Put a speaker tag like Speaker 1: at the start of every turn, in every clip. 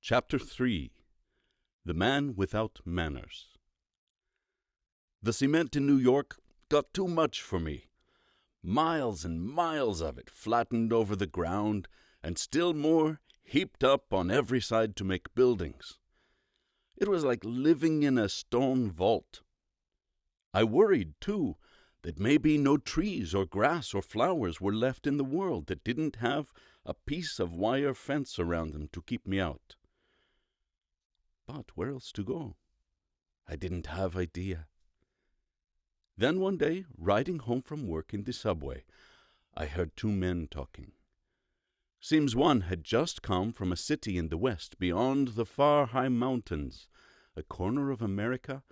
Speaker 1: Chapter 3 The Man Without Manners. The cement in New York got too much for me. Miles and miles of it flattened over the ground, and still more heaped up on every side to make buildings. It was like living in a stone vault. I worried, too, that maybe no trees or grass or flowers were left in the world that didn't have a piece of wire fence around them to keep me out. But where else to go? I didn't have idea. Then one day, riding home from work in the subway, I heard two men talking. Seems one had just come from a city in the west, beyond the far high mountains, a corner of America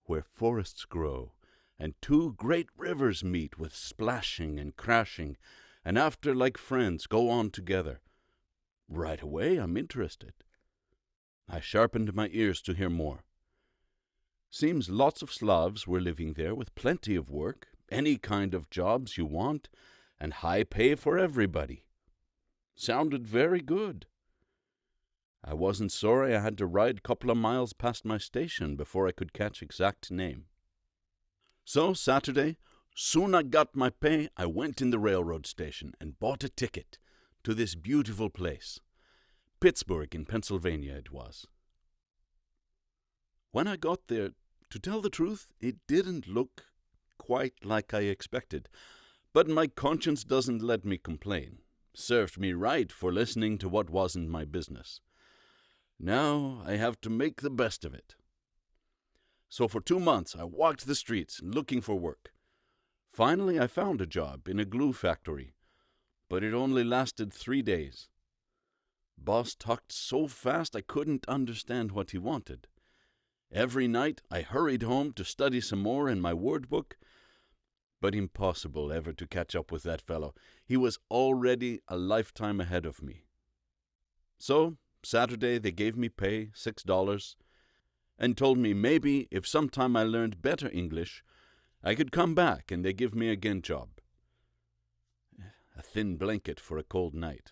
Speaker 1: where forests grow, and two great rivers meet with splashing and crashing, and after, like friends, go on together. Right away I'm interested. I sharpened my ears to hear more. Seems lots of Slavs were living there with plenty of work, any kind of jobs you want, and high pay for everybody. Sounded very good. I wasn't sorry I had to ride a couple of miles past my station before I could catch exact name. So Saturday, soon I got my pay, I went in the railroad station and bought a ticket to this beautiful place. Pittsburgh in Pennsylvania it was. When I got there, to tell the truth, it didn't look quite like I expected, but my conscience doesn't let me complain. Served me right for listening to what wasn't my business. Now I have to make the best of it. So for 2 months I walked the streets looking for work. Finally I found a job in a glue factory, but it only lasted 3 days. Boss talked so fast I couldn't understand what he wanted. Every night I hurried home to study some more in my word book, but impossible ever to catch up with that fellow. He was already a lifetime ahead of me. So, Saturday they gave me pay, $6, and told me maybe if sometime I learned better English, I could come back and they give me again job. A thin blanket for a cold night.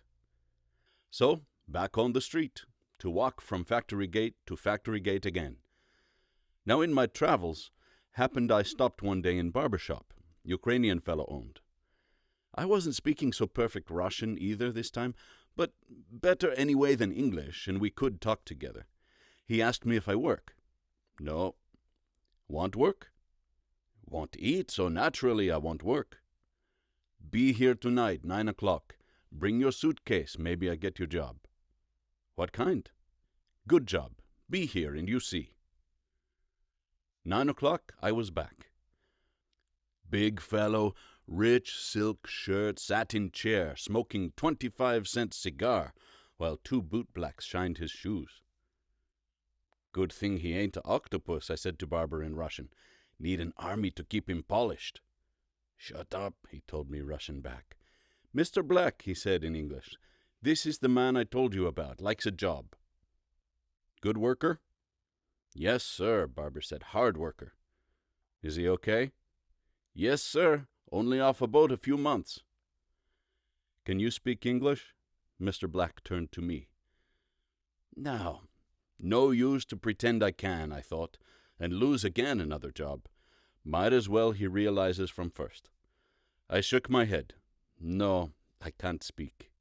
Speaker 1: So, back on the street, to walk from factory gate to factory gate again. Now in my travels, happened I stopped one day in barber shop, Ukrainian fellow owned. I wasn't speaking so perfect Russian either this time, but better anyway than English, and we could talk together. He asked me if I work. No. Want work? Want to eat, so naturally I want work. Be here tonight, 9 o'clock. Bring your suitcase, maybe I get your job. What kind? Good job. Be here and you see. 9 o'clock, I was back. Big fellow, rich silk shirt, satin chair, smoking 25-cent cigar, while 2 bootblacks shined his shoes. Good thing he ain't a octopus, I said to Barber in Russian. Need an army to keep him polished. Shut up, he told me Russian back. Mr. Black, he said in English, this is the man I told you about, likes a job. Good worker? Yes, sir, Barber said, hard worker. Is he okay? Yes, sir, only off a boat a few months. Can you speak English? Mr. Black turned to me. Now, no use to pretend I can, I thought, and lose again another job. Might as well he realizes from first. I shook my head. No, I can't speak.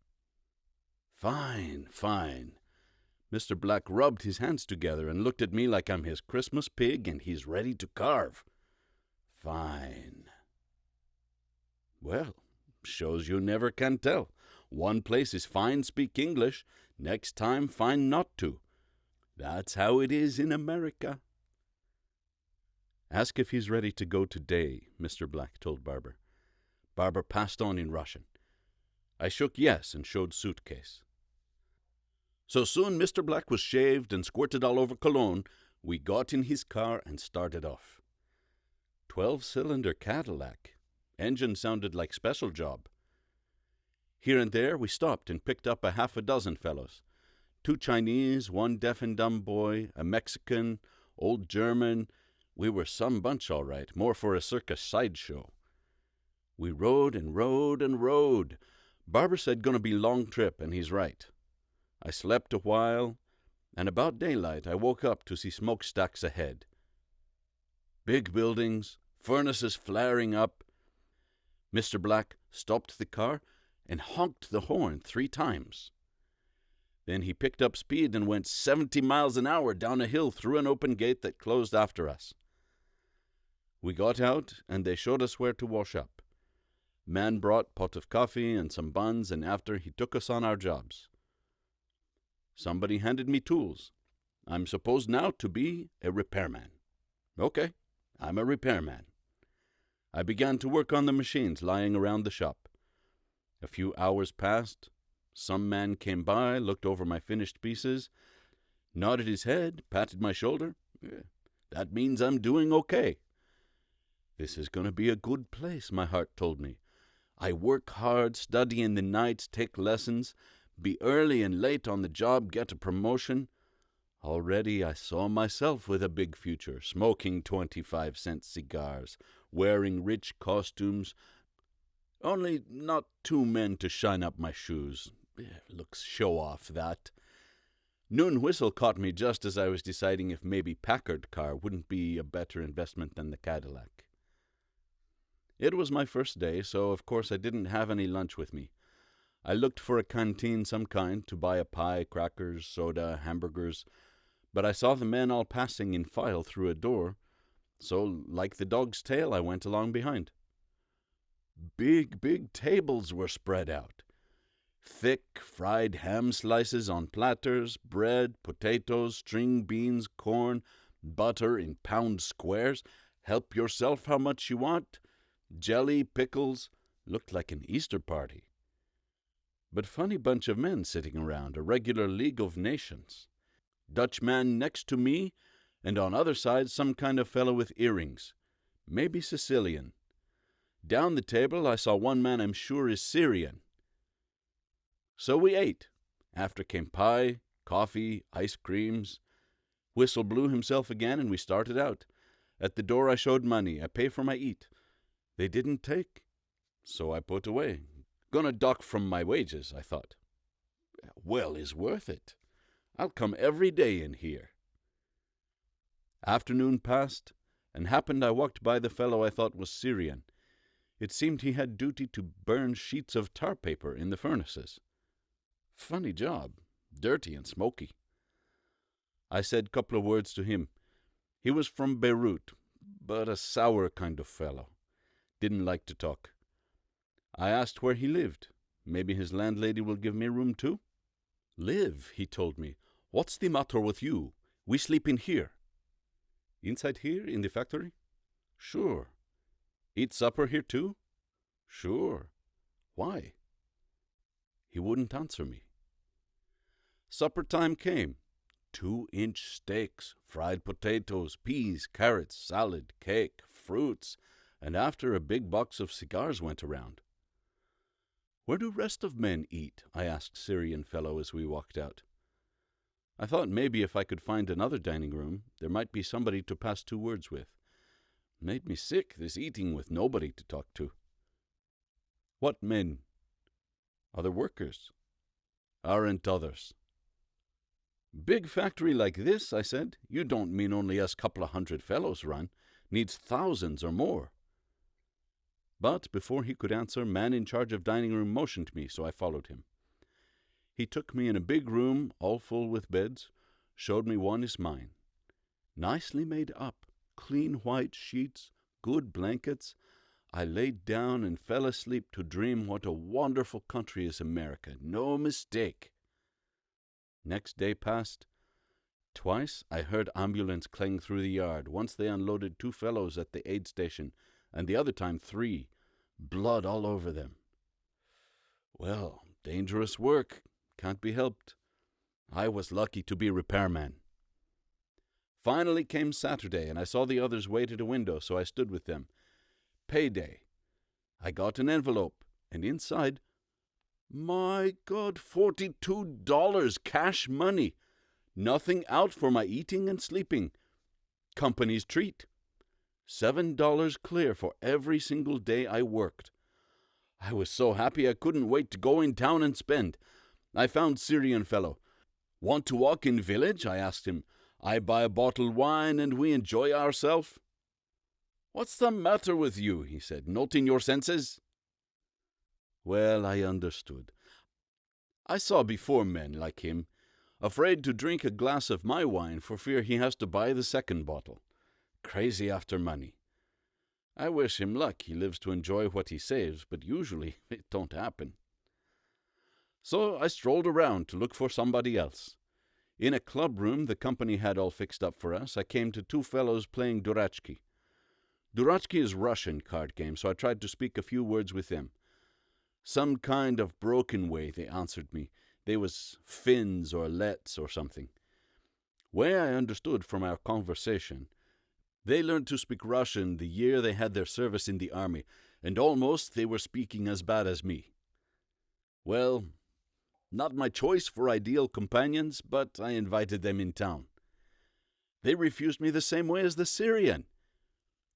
Speaker 1: Fine, fine. Mr. Black rubbed his hands together and looked at me like I'm his Christmas pig and he's ready to carve. Fine. Well, shows you never can tell. One place is fine speak English, next time fine not to. That's how it is in America. Ask if he's ready to go today, Mr. Black told Barber. Barber passed on in Russian. I shook yes and showed suitcase. So soon Mr. Black was shaved and squirted all over cologne, we got in his car and started off. 12-cylinder Cadillac. Engine sounded like special job. Here and there we stopped and picked up a half a dozen fellows. 2 Chinese, 1 deaf and dumb boy, a Mexican, old German. We were some bunch all right, more for a circus sideshow. We rode and rode and rode. Barber said gonna be long trip, and he's right. I slept a while, and about daylight I woke up to see smokestacks ahead. Big buildings, furnaces flaring up. Mr. Black stopped the car and honked the horn 3 times. Then he picked up speed and went 70 miles an hour down a hill through an open gate that closed after us. We got out, and they showed us where to wash up. Man brought pot of coffee and some buns, and after he took us on our jobs. Somebody handed me tools. I'm supposed now to be a repairman. Okay, I'm a repairman. I began to work on the machines lying around the shop. A few hours passed. Some man came by, looked over my finished pieces, nodded his head, patted my shoulder. That means I'm doing okay. This is going to be a good place, my heart told me. I work hard, study in the nights, take lessons, be early and late on the job, get a promotion. Already I saw myself with a big future, smoking 25-cent cigars, wearing rich costumes, only not 2 men to shine up my shoes. Looks show-off, that. Noon whistle caught me just as I was deciding if maybe Packard car wouldn't be a better investment than the Cadillac. It was my first day, so of course I didn't have any lunch with me. I looked for a canteen some kind to buy a pie, crackers, soda, hamburgers, but I saw the men all passing in file through a door, so like the dog's tail I went along behind. Big tables were spread out. Thick fried ham slices on platters, bread, potatoes, string beans, corn, butter in pound squares. Help yourself how much you want. Jelly, pickles. Looked like an Easter party. But funny bunch of men sitting around, a regular League of Nations. Dutchman next to me, and on other side some kind of fellow with earrings. Maybe Sicilian. Down the table I saw one man I'm sure is Syrian. So we ate. After came pie, coffee, ice creams. Whistle blew himself again, and we started out. At the door I showed money. I pay for my eat. They didn't take, so I put away. Gonna dock from my wages, I thought. Well is worth it. I'll come every day in here. Afternoon passed, and happened I walked by the fellow I thought was Syrian. It seemed he had duty to burn sheets of tar paper in the furnaces. Funny job, dirty and smoky. I said couple of words to him. He was from Beirut, but a sour kind of fellow. Didn't like to talk. I asked where he lived. Maybe his landlady will give me room too? Live, he told me. What's the matter with you? We sleep in here. Inside here, in the factory? Sure. Eat supper here too? Sure. Why? He wouldn't answer me. Supper time came. 2-inch steaks, fried potatoes, peas, carrots, salad, cake, fruits, and after a big box of cigars went around. Where do rest of men eat? I asked Syrian fellow as we walked out. I thought maybe if I could find another dining room, there might be somebody to pass 2 words with. Made me sick, this eating with nobody to talk to. What men? Other workers. Aren't others. Big factory like this, I said. You don't mean only us couple of 100 fellows run. Needs thousands or more. But before he could answer, man in charge of dining room motioned me, so I followed him. He took me in a big room, all full with beds, showed me one is mine. Nicely made up, clean white sheets, good blankets. I laid down and fell asleep to dream what a wonderful country is America. No mistake. Next day passed. Twice I heard ambulance clang through the yard. Once they unloaded 2 fellows at the aid station, and the other time 3. Blood all over them. Well, dangerous work. Can't be helped. I was lucky to be repairman. Finally came Saturday, and I saw the others wait at a window, so I stood with them. Payday. I got an envelope, and inside, my God, $42 cash money. Nothing out for my eating and sleeping. Company's treat. $7 clear for every single day I worked. I was so happy I couldn't wait to go in town and spend. I found Syrian fellow. Want to walk in village? I asked him. I buy a bottle wine and we enjoy ourselves. What's the matter with you? He said. Not in your senses? Well, I understood. I saw before men like him, afraid to drink a glass of my wine for fear he has to buy the second bottle. Crazy after money. I wish him luck. He lives to enjoy what he saves, but usually it don't happen. So I strolled around to look for somebody else. In a club room the company had all fixed up for us, I came to two fellows playing Durachki. Durachki is Russian card game, so I tried to speak a few words with them. Some kind of broken way they answered me. They was Finns or Letts or something. Way I understood from our conversation, they learned to speak Russian the year they had their service in the army, and almost they were speaking as bad as me. Well, not my choice for ideal companions, but I invited them in town. They refused me the same way as the Syrian.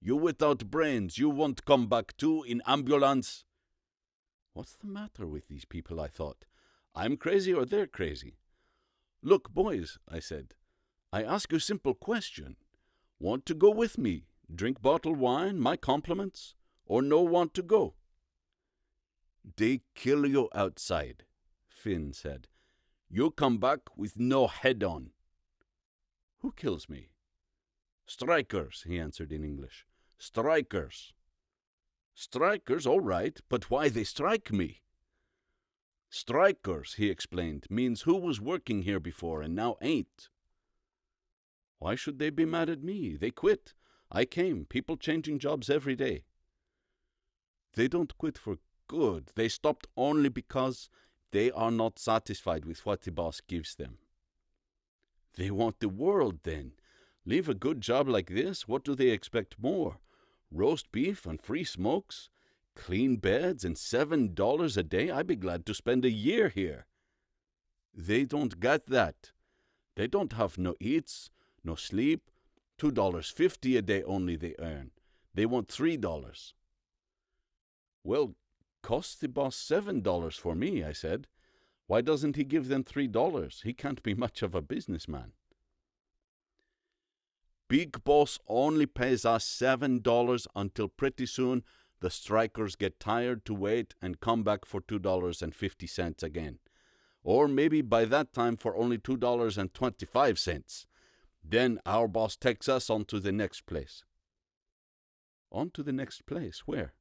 Speaker 1: You without brains, you won't come back too in ambulance. What's the matter with these people, I thought. I'm crazy or they're crazy. Look, boys, I said, I ask you simple question. Want to go with me? Drink bottle wine, my compliments? Or no want to go? They kill you outside, Finn said. You come back with no head on. Who kills me? Strikers, he answered in English. Strikers. Strikers, all right, but why they strike me? Strikers, he explained, means who was working here before and now ain't. Why should they be mad at me? They quit. I came, people changing jobs every day. They don't quit for good. They stopped only because they are not satisfied with what the boss gives them. They want the world, then. Leave a good job like this, what do they expect more? Roast beef and free smokes? Clean beds and $7 a day? I'd be glad to spend a year here. They don't get that. They don't have no eats, no sleep. $2.50 a day only they earn. They want $3. Well, cost the boss $7 for me, I said. Why doesn't he give them $3? He can't be much of a businessman. Big boss only pays us $7 until pretty soon the strikers get tired to wait and come back for $2.50 again. Or maybe by that time for only $2.25. Then our boss takes us on to the next place. On to the next place? Where?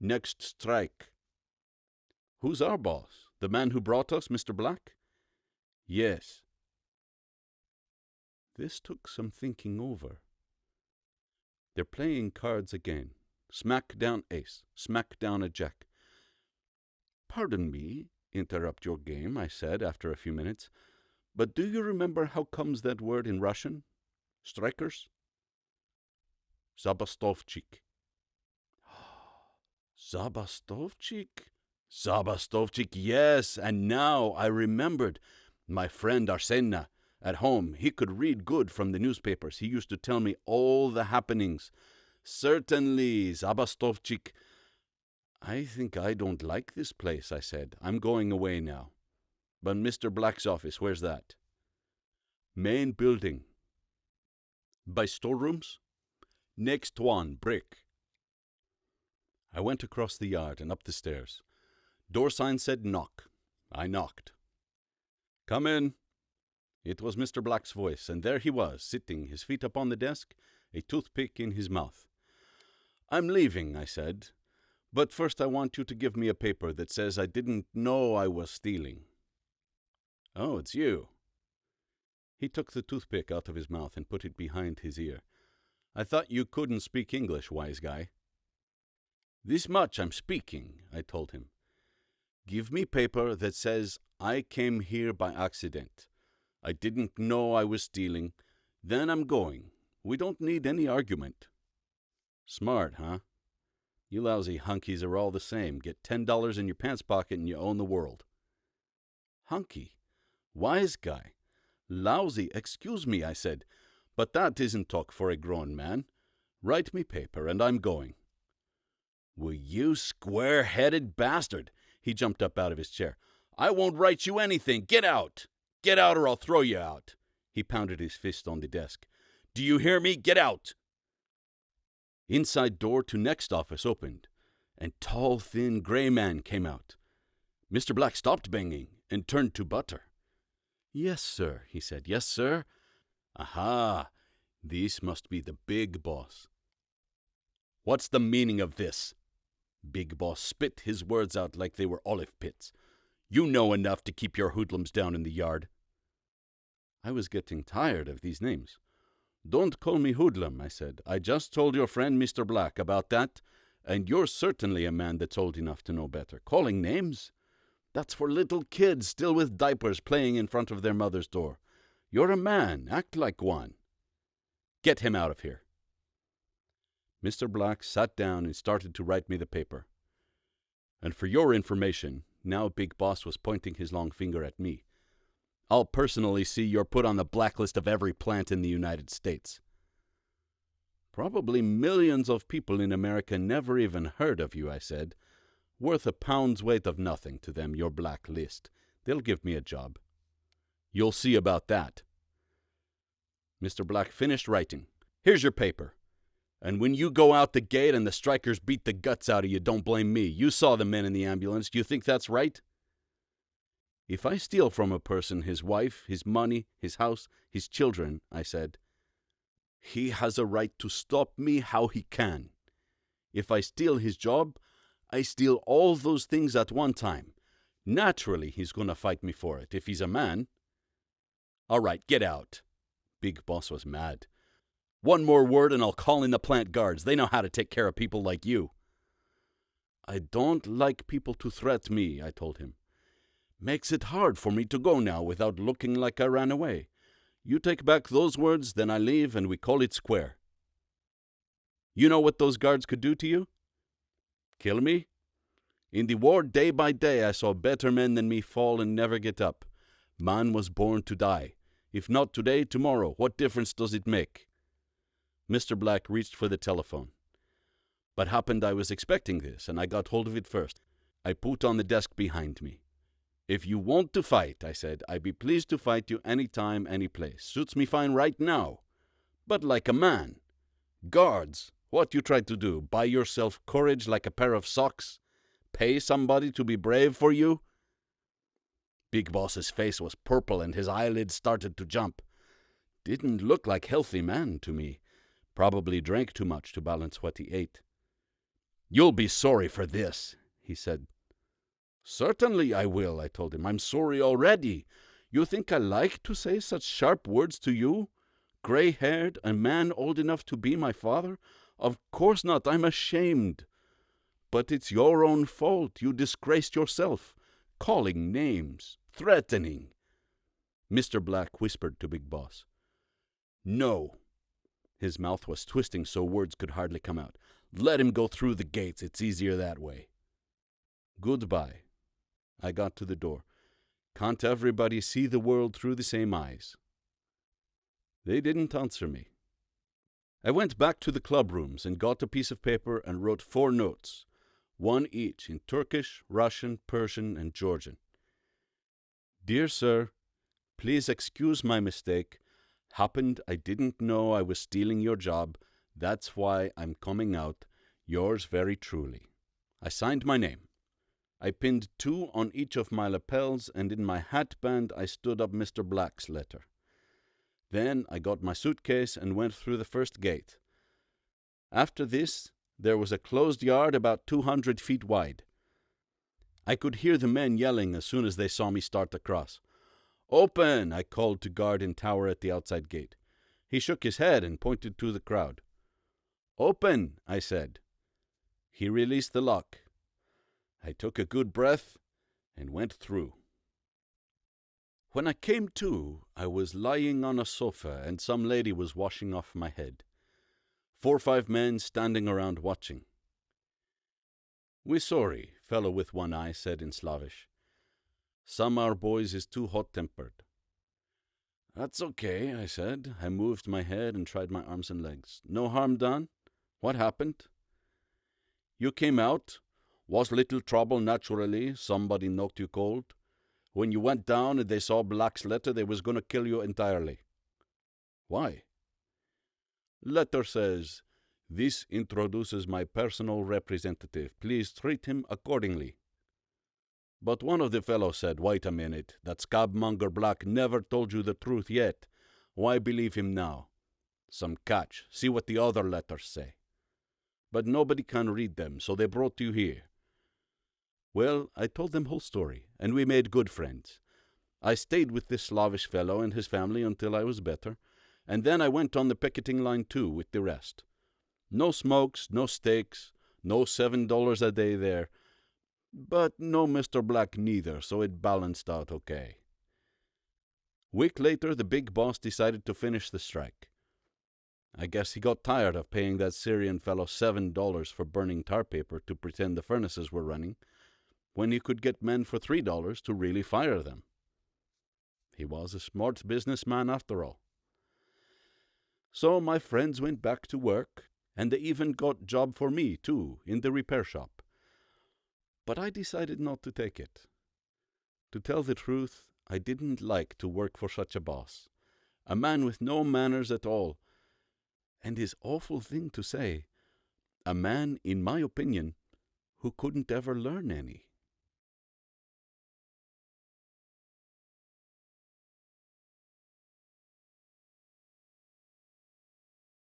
Speaker 1: Next strike. Who's our boss? The man who brought us, Mr. Black? Yes. This took some thinking over. They're playing cards again. Smack down ace, smack down a jack. Pardon me, interrupt your game, I said after a few minutes, but do you remember how comes that word in Russian? Strikers? Zabastovchik. Zabastovchik? Zabastovchik, yes, and now I remembered. My friend Arsena, at home, he could read good from the newspapers. He used to tell me all the happenings. Certainly, Zabastovchik. I think I don't like this place, I said. I'm going away now. But Mr. Black's office, where's that? Main building. By storerooms? Next one, brick. I went across the yard and up the stairs. Door sign said knock. I knocked. Come in. It was Mr. Black's voice, and there he was, sitting, his feet upon the desk, a toothpick in his mouth. I'm leaving, I said, but first I want you to give me a paper that says I didn't know I was stealing. Oh, it's you. He took the toothpick out of his mouth and put it behind his ear. I thought you couldn't speak English, wise guy. This much I'm speaking, I told him. Give me paper that says I came here by accident. I didn't know I was stealing. Then I'm going. We don't need any argument. Smart, huh? You lousy hunkies are all the same. Get $10 in your pants pocket and you own the world. Hunky? Wise guy? Lousy? Excuse me, I said. But that isn't talk for a grown man. Write me paper and I'm going. Will you square-headed bastard? He jumped up out of his chair. I won't write you anything. Get out! Get out or I'll throw you out. He pounded his fist on the desk. Do you hear me? Get out! Inside door to next office opened, and tall, thin, gray man came out. Mr. Black stopped banging and turned to Butter. Yes, sir, he said. Yes, sir. Aha, this must be the big boss. What's the meaning of this? Big Boss spit his words out like they were olive pits. You know enough to keep your hoodlums down in the yard. I was getting tired of these names. Don't call me hoodlum, I said. I just told your friend Mr. Black about that, and you're certainly a man that's old enough to know better. Calling names? That's for little kids still with diapers playing in front of their mother's door. You're a man. Act like one. Get him out of here. Mr. Black sat down and started to write me the paper. And for your information, now Big Boss was pointing his long finger at me, I'll personally see you're put on the blacklist of every plant in the United States. Probably millions of people in America never even heard of you, I said. Worth a pound's weight of nothing to them, your blacklist. They'll give me a job. You'll see about that. Mr. Black finished writing. Here's your paper. And when you go out the gate and the strikers beat the guts out of you, don't blame me. You saw the men in the ambulance. Do you think that's right? If I steal from a person his wife, his money, his house, his children, I said, he has a right to stop me how he can. If I steal his job, I steal all those things at one time. Naturally, he's going to fight me for it, if he's a man. All right, get out. Big Boss was mad. One more word and I'll call in the plant guards. They know how to take care of people like you. I don't like people to threaten me, I told him. Makes it hard for me to go now without looking like I ran away. You take back those words, then I leave and we call it square. You know what those guards could do to you? Kill me? In the war, day by day, I saw better men than me fall and never get up. Man was born to die. If not today, tomorrow. What difference does it make? Mr. Black reached for the telephone. But happened I was expecting this, and I got hold of it first. I put on the desk behind me. If you want to fight, I said, I'd be pleased to fight you any time, any place. Suits me fine right now. But like a man. Guards, what you try to do? Buy yourself courage like a pair of socks? Pay somebody to be brave for you? Big Boss's face was purple and his eyelids started to jump. Didn't look like healthy man to me. Probably drank too much to balance what he ate. You'll be sorry for this, he said. Certainly I will, I told him. I'm sorry already. You think I like to say such sharp words to you? Gray-haired, a man old enough to be my father? Of course not. I'm ashamed. But it's your own fault. You disgraced yourself. Calling names. Threatening. Mr. Black whispered to Big Boss. No. His mouth was twisting so words could hardly come out. Let him go through the gates. It's easier that way. Goodbye. I got to the door. Can't everybody see the world through the same eyes? They didn't answer me. I went back to the club rooms and got a piece of paper and wrote 4 notes, one each in Turkish, Russian, Persian, and Georgian. Dear sir, please excuse my mistake. Happened I didn't know I was stealing your job. That's why I'm coming out. Yours very truly. I signed my name. I pinned 2 on each of my lapels, and in my hat band I stood up Mr. Black's letter. Then I got my suitcase and went through the first gate. After this, there was a closed yard about 200 feet wide. I could hear the men yelling as soon as they saw me start across. Open! I called to guard in tower at the outside gate. He shook his head and pointed to the crowd. Open! I said. He released the lock. I took a good breath and went through. When I came to, I was lying on a sofa and some lady was washing off my head. 4 or 5 men standing around watching. We sorry, fellow with one eye said in Slavish. Some our boys is too hot-tempered. That's okay, I said. I moved my head and tried my arms and legs. No harm done? What happened? You came out. Was little trouble naturally. Somebody knocked you cold. When you went down and they saw Black's letter, they was going to kill you entirely. Why? Letter says, "This introduces my personal representative. Please treat him accordingly." But one of the fellows said, "Wait a minute, that scabmonger Black never told you the truth yet. Why believe him now? Some catch. See what the other letters say." But nobody can read them, so they brought you here. Well, I told them whole story, and we made good friends. I stayed with this Slavish fellow and his family until I was better, and then I went on the picketing line too with the rest. No smokes, no steaks, no $7 a day there, but no Mr. Black neither, so it balanced out okay. Week later, the big boss decided to finish the strike. I guess he got tired of paying that Syrian fellow $7 for burning tar paper to pretend the furnaces were running, when he could get men for $3 to really fire them. He was a smart businessman after all. So my friends went back to work, and they even got job for me, too, in the repair shop. But I decided not to take it. To tell the truth, I didn't like to work for such a boss, a man with no manners at all, and his awful thing to say, a man, in my opinion, who couldn't ever learn any.